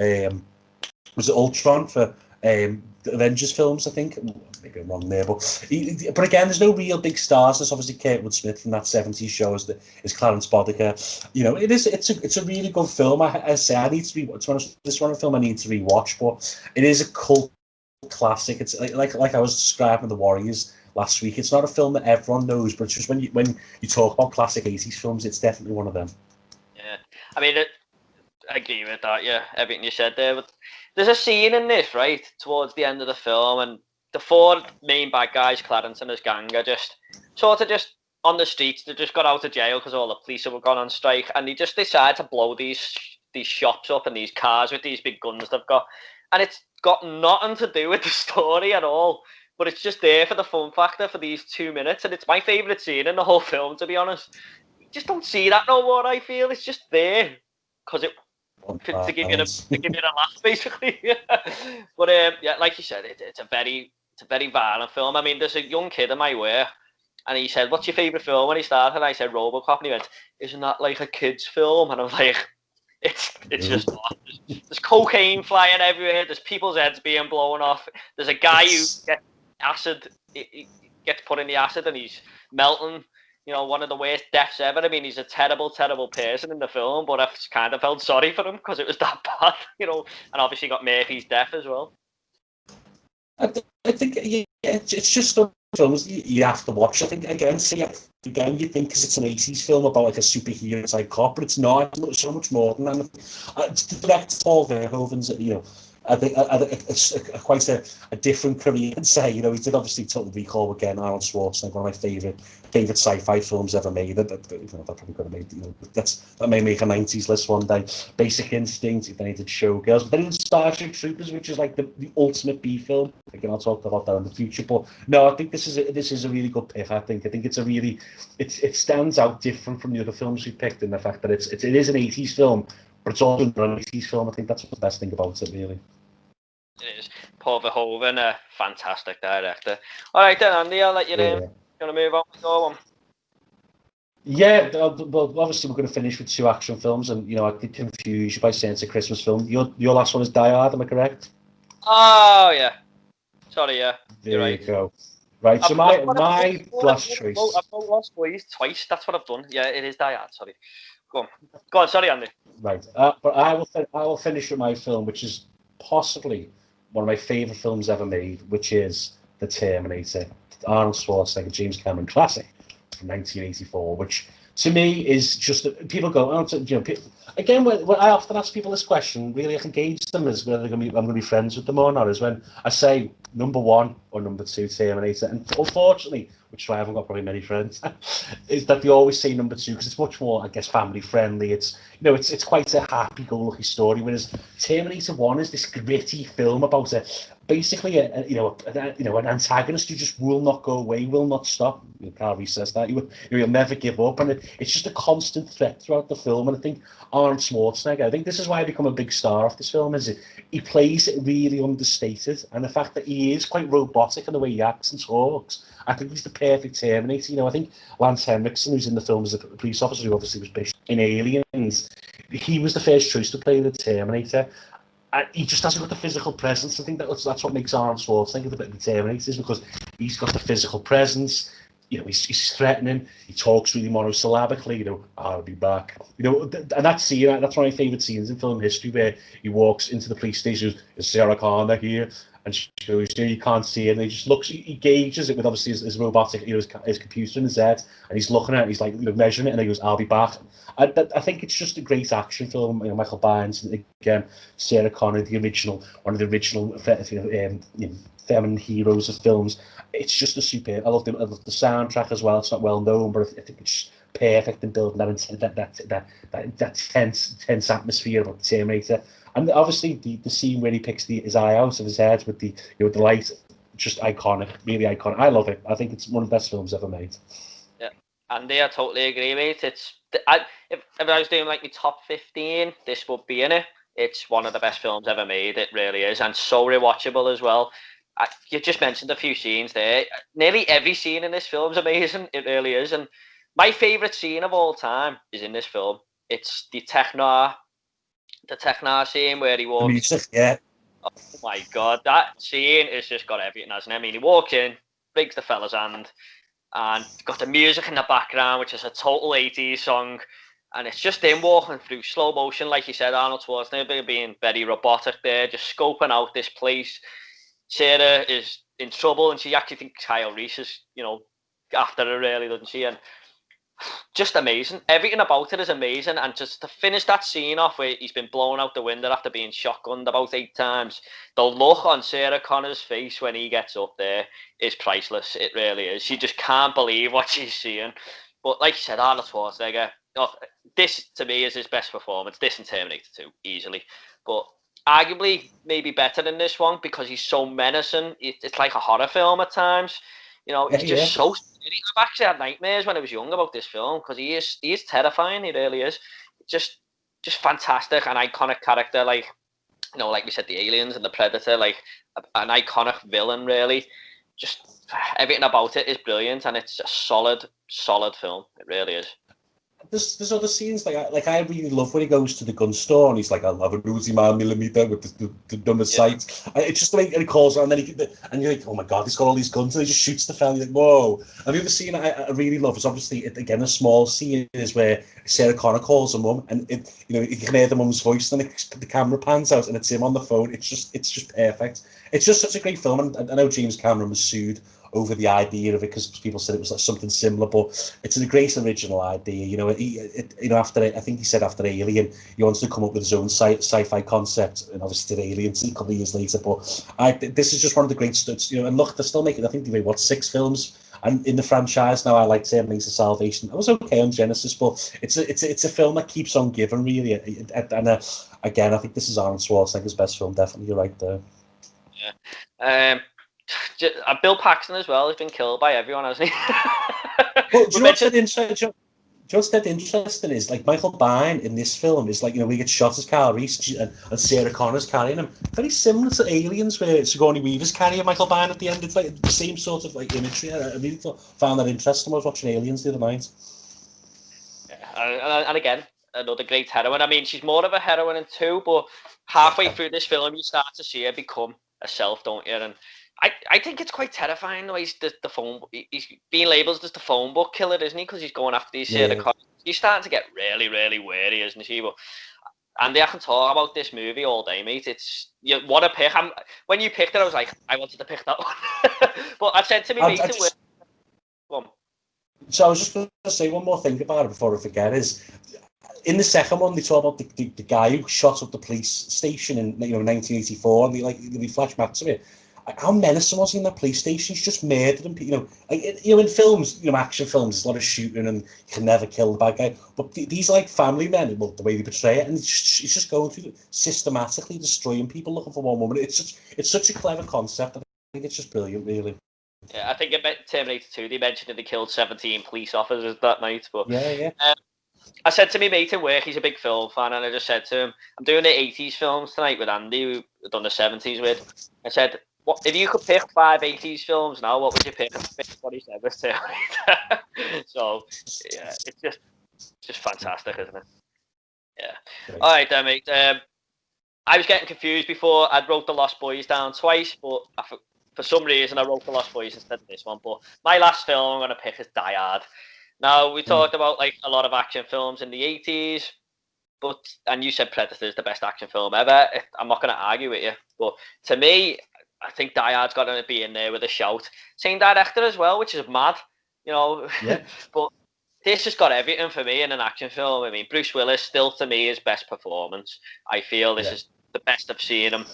S2: was it Ultron for the Avengers films, I think. Maybe I'm wrong there, but again, there's no real big stars. There's obviously Kurtwood Smith from that 70s show is Clarence Boddicker. It's a really good film. I say I need to rewatch. This one a film I need to rewatch, but it is a cult classic. It's like I was describing The Warriors last week. It's not a film that everyone knows, but it's just when you talk about classic 80s films, it's definitely one of them.
S1: Yeah, I mean, I agree with that. Yeah, everything you said there. But there's a scene in this right towards the end of the film, and the four main bad guys, Clarence and his gang, are just on the streets. They just got out of jail because all the police have gone on strike, and they just decide to blow these shops up and these cars with these big guns they've got, and it's got nothing to do with the story at all. But it's just there for the fun factor for these 2 minutes, and it's my favourite scene in the whole film, to be honest. You just don't see that no more. I feel it's just there because it to give you the laugh, basically. But yeah, like you said, it's a very violent film. I mean, there's a young kid in my work, and he said, "What's your favourite film?" When he started, and I said, "RoboCop," and he went, "Isn't that like a kid's film?" And I'm like, "It's just not. There's cocaine flying everywhere. There's people's heads being blown off. There's a guy who gets acid. He gets put in the acid, and he's melting." One of the worst deaths ever. I mean, he's a terrible, terrible person in the film, but I kind of felt sorry for him because it was that bad, and obviously got Murphy's death as well.
S2: I think it's just some films you have to watch. I think again you think because it's an 80s film about like a superhero type cop, but it's not. It's so much more than that. The director Paul Verhoeven's, I think it's quite a different career, I'd say. He did obviously Total Recall again, Arnold Schwarzenegger, one of my favourite sci-fi films ever made. That probably could have made, that may make a 90s list one day. Basic Instinct, then he did Showgirls, but then he did Starship Troopers, which is like the ultimate B film. Again, I'll talk about that in the future. But no, I think this is a really good pick. I think it's a really it stands out different from the other films we picked in the fact that it is an 80s film, but it's also an 80s film. I think that's the best thing about it, really.
S1: It is. Paul Verhoeven, a fantastic director. All right then, Andy, I'll let you in. You want to move on with your one?
S2: Yeah, well, obviously we're going to finish with two action films, and I did confuse you by saying it's a Christmas film. Your last one is Die Hard, am I correct?
S1: Oh yeah. Sorry, yeah.
S2: There
S1: right.
S2: you go. Right, so my last choice.
S1: I've lost twice. That's what I've done. Yeah, it is Die Hard. Sorry. Go on. Sorry, Andy.
S2: Right, but I will finish with my film, which is possibly one of my favourite films ever made, which is The Terminator. Arnold Schwarzenegger, James Cameron classic. from 1984, which to me is just people go, oh, you know, again, when I often ask people this question, really I can gauge them as whether I'm going to be friends with them or not, is when I say number one or number two Terminator, and unfortunately, which is why I haven't got probably many friends, is that they always say number two because it's much more, I guess, family friendly. It's, you know, it's quite a happy-go-lucky story, whereas Terminator 1 is this gritty film about basically an antagonist who just will not go away, will not stop. You know, Carl Reese says that he'll never give up, and it's just a constant threat throughout the film. And I think Arnold Schwarzenegger, I think this is why I become a big star of this film, is he plays it really understated, and the fact that he is quite robotic in the way he acts and talks. I think he's the perfect Terminator. You know, I think Lance Henriksen, who's in the film as a police officer, who obviously was based in Aliens, he was the first choice to play the Terminator. And he just hasn't got the physical presence. I think that's what makes Arnold Schwarzenegger the Terminator, is because he's got the physical presence. You know, he's threatening. He talks really monosyllabically. You know, I'll be back. You know, and that scene, that's one of my favourite scenes in film history, where he walks into the police station. Is Sarah Connor here? And she goes, you know, you can't see it. And he just looks. He gauges it with obviously his robotic, you know, his computer in his head, and he's looking at it. He's like, you know, measuring it, and he goes, "I'll be back." I think it's just a great action film. You know, Michael Bynes, and again, Sarah Connor, one of the original feminine heroes of films. It's just a superb. I love the soundtrack as well. It's not well known, but I think it's perfect in building that tense atmosphere about the Terminator. And obviously the scene where he picks his eye out of his head with the, you know, the light, just iconic, really iconic. I love it. I think it's one of the best films ever made.
S1: Yeah, and I totally agree, mate. If I was doing like my top 15, this would be in it. It's one of the best films ever made. It really is, and so rewatchable as well. You just mentioned a few scenes there. Nearly every scene in this film is amazing. It really is. And my favourite scene of all time is in this film. It's the Technar scene where he walks.
S2: The music, yeah.
S1: Oh my God, that scene has just got everything, hasn't it? I mean, he walks in, breaks the fella's hand, and got the music in the background, which is a total 80s song. And it's just him walking through slow motion, like you said, Arnold Schwarzenegger being very robotic there, just scoping out this place. Sarah is in trouble, and she actually thinks Kyle Reese is, you know, after her, really, doesn't she? And just amazing. Everything about it is amazing. And just to finish that scene off where he's been blown out the window after being shotgunned about 8 times, the look on Sarah Connor's face when he gets up there is priceless. It really is. She just can't believe what she's seeing. But like you said, Arnold Schwarzenegger, this to me is his best performance. This and Terminator 2, easily. But arguably maybe better than this one because he's so menacing. It's like a horror film at times. You know, he's just so scary. I've actually had nightmares when I was young about this film because he is terrifying. He really is. Just fantastic, an iconic character. Like, you know, like we said, the aliens and the Predator. Like an iconic villain, really. Just everything about it is brilliant, and it's a solid film. It really is.
S2: There's other scenes like I really love when he goes to the gun store and he's like, I'll have a Uzi 9mm with the number sights. It's just the way he calls it, and then and you're like, oh my God, he's got all these guns, and he just shoots the fella. You're like, whoa. And the other scene I really love is obviously again a small scene is where Sarah Connor calls her mum, and you can hear the mum's voice, and the camera pans out, and it's him on the phone. It's just perfect. It's just such a great film, and I know James Cameron was sued over the idea of it because people said it was like something similar, but it's a great original idea. You know, after I think he said after Alien, he wants to come up with his own sci-fi concept, and obviously did Aliens a couple of years later. But this is just one of the great studs. You know, and look, they're still making. I think they made 6 films, and in the franchise now. I like Terminator Salvation. I was okay on Genesis, but it's a film that keeps on giving, really. And again, I think this is Arnold Schwarzenegger's best film. Definitely, you're right there.
S1: Yeah. Bill Paxton as well has been killed by everyone, hasn't he?
S2: Well, do you know what's interesting is like Michael Biehn in this film is like, you know, we get shot as Kyle Reese and Sarah Connor's carrying him. Very similar to Aliens where Sigourney Weaver's carrying Michael Biehn at the end. It's like the same sort of like imagery. I really found that interesting. I was watching Aliens the other night.
S1: Yeah, and again, another great heroine. I mean, she's more of a heroine in 2, but halfway through this film, you start to see her become herself, don't you? And I think it's quite terrifying the way he's being labelled as the phone book killer, isn't he? Because he's going after these He's starting to get really, really wary, isn't he? But Andy, I can talk about this movie all day, mate. It's what a pick. When you picked it, I was like, I wanted to pick that one. But I said to me, mate,
S2: So I was just going to say one more thing about it before I forget is, in the second one, they talk about the guy who shot up the police station in 1984, and they flash back to it. How menacing was he in that police station? He's just murdered him. In films, action films, there's a lot of shooting and you can never kill the bad guy. But these like family men, well, the way they portray it, and he's just going through systematically destroying people looking for one woman. It's such a clever concept. I think it's just brilliant, really.
S1: Yeah, I think in Terminator 2 they mentioned that they killed 17 police officers that night. But
S2: yeah.
S1: I said to me mate at work, he's a big film fan, and I just said to him, I'm doing the 80s films tonight with Andy, who I've done the 70s with. I said, what if you could pick 5 80s films now, what would you pick? And I picked what he said was Terminator. So, yeah, it's just fantastic, isn't it? Yeah.
S2: Great.
S1: All right, then, mate. I was getting confused before. I wrote The Lost Boys down twice, but for some reason I wrote The Lost Boys instead of this one. But my last film I'm going to pick is Die Hard. Now, we talked about like a lot of action films in the 80s, and you said Predator is the best action film ever. I'm not going to argue with you, but to me, I think Die Hard's got to be in there with a shout. Same director as well, which is mad,
S2: Yeah.
S1: But this has got everything for me in an action film. I mean, Bruce Willis still to me his best performance. I feel this is the best I've seen him.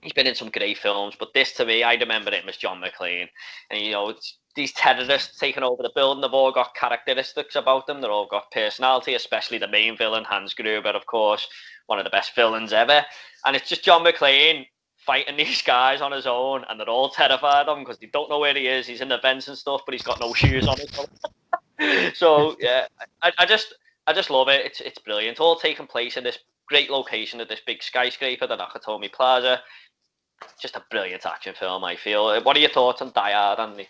S1: He's been in some great films, but this to me, I remember him as John McClane. And these terrorists taking over the building, they've all got characteristics about them. They've all got personality, especially the main villain, Hans Gruber, of course, one of the best villains ever. And it's just John McClane fighting these guys on his own, and they're all terrified of him because they don't know where he is. He's in the vents and stuff, but he's got no shoes on his. So yeah, I just love it. It's brilliant. All taking place in this great location at this big skyscraper, the Nakatomi Plaza. Just a brilliant action film, I feel. What are your thoughts on Die Hard, Andy?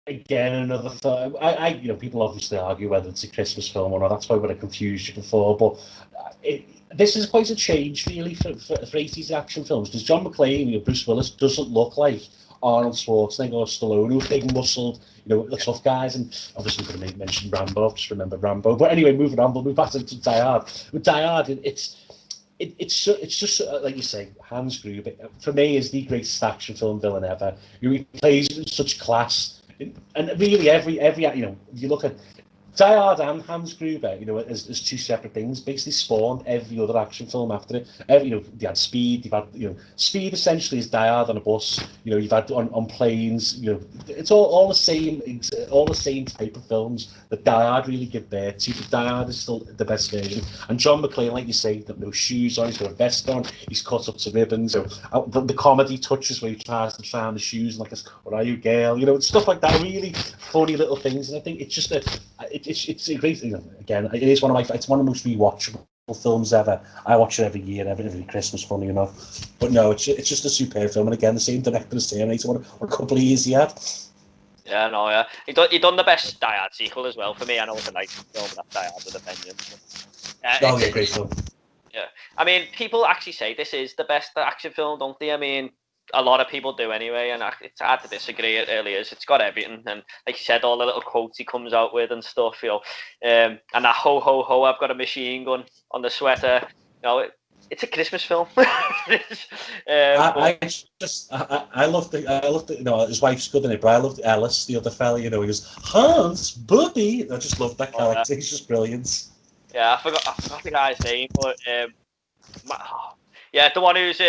S2: Again, another thought. People obviously argue whether it's a Christmas film or not. That's why I would have confused you before. But this is quite a change, really, for 80s action films. Because John McClane, Bruce Willis, doesn't look like Arnold Schwarzenegger or Stallone, who are big muscled, the tough guys. And obviously, I'm going to mention Rambo. I've just remembered Rambo. But anyway, moving on, we'll move back to Die Hard. With Die Hard, it's just like you say, Hans Gruber for me is the greatest action film villain ever. He plays with such class, and really every you look at Die Hard and Hans Gruber, as two separate things, basically spawned every other action film after it. They had Speed, Speed essentially is Die Hard on a bus. You've had on planes. It's all the same type of films that Die Hard really give birth to. But Die Hard is still the best version. And John McClane, like you say, got no shoes on, he's got a vest on, he's cut up to ribbons. So the comedy touches where he tries to try on the shoes and what are you, girl? Stuff like that. Really funny little things, and I think it's just it's a great thing. Again, it's one of the most rewatchable films ever. I watch it every year, every Christmas, funny enough. But no, it's just a superb film, and again, the same director as Terminator. What a couple of years he had.
S1: Yeah, no, yeah. He done the best Die Hard sequel as well for me. I know it's a nice film, but that's Die Hard with a Vengeance.
S2: Great film.
S1: Yeah, I mean, people actually say this is the best action film, don't they? I mean, a lot of people do anyway, and it's hard to disagree. It really is. It's got everything, and like you said, all the little quotes he comes out with and stuff. And that ho ho ho, I've got a machine gun on the sweater. It's a Christmas film.
S2: I love the his wife's good in it, but I loved Ellis, the other fella. He goes Hans, buddy. I just love that character. He's just brilliant.
S1: Yeah, I forgot the guy's name, but the one who's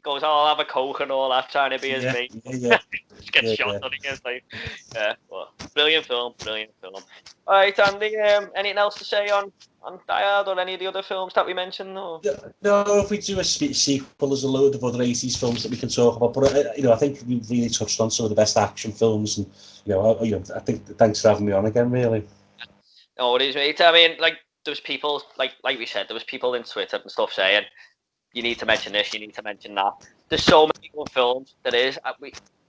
S1: goes, I'll have a Coke and all that, trying to be his mate. Just gets shot on against well, brilliant film. All right, Andy, anything else to say on Die Hard or any of the other films that we mentioned? Or?
S2: No, if we do a sequel, there's a load of other 80s films that we can talk about, but I think we've really touched on some of the best action films, and I think thanks for having me on again, really.
S1: No, it is, mate. I mean, like, there was people, like we said, there was people in Twitter and stuff saying, you need to mention this, you need to mention that. There's so many good films there is.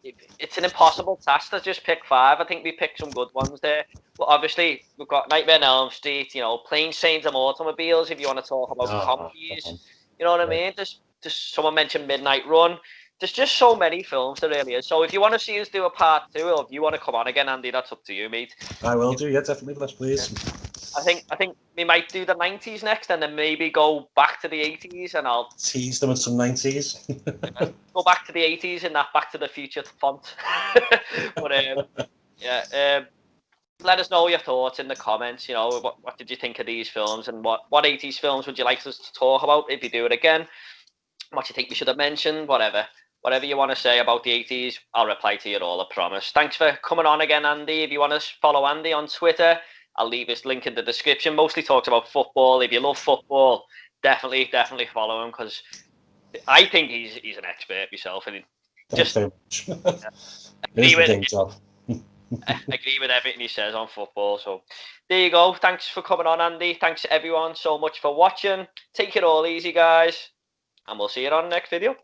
S1: It's an impossible task to just pick 5. I think we picked some good ones there. But obviously, we've got Nightmare on Elm Street, Planes, Trains and Automobiles, if you want to talk about comedies. You know what I mean? There's someone mentioned Midnight Run. There's just so many films there really is. So if you want to see us do a part 2, or if you want to come on again, Andy, that's up to you, mate.
S2: I will do, yeah, definitely. Let's please.
S1: I think we might do the 90s next, and then maybe go back to the 80s, and I'll
S2: tease them with some 90s.
S1: Go back to the 80s in that Back to the Future font. But let us know your thoughts in the comments. You know, what did you think of these films, and what 80s films would you like us to talk about if you do it again? What you think we should have mentioned? Whatever you want to say about the 80s, I'll reply to you all, I promise. Thanks for coming on again, Andy. If you want to follow Andy on Twitter, I'll leave his link in the description. Mostly talks about football. If you love football, definitely follow him, because I think he's an expert myself, and
S2: Thanks
S1: just
S2: very much. It
S1: agree
S2: is the
S1: with
S2: day job.
S1: agree with everything he says on football. So there you go. Thanks for coming on, Andy. Thanks everyone so much for watching. Take it all easy, guys, and we'll see you on the next video.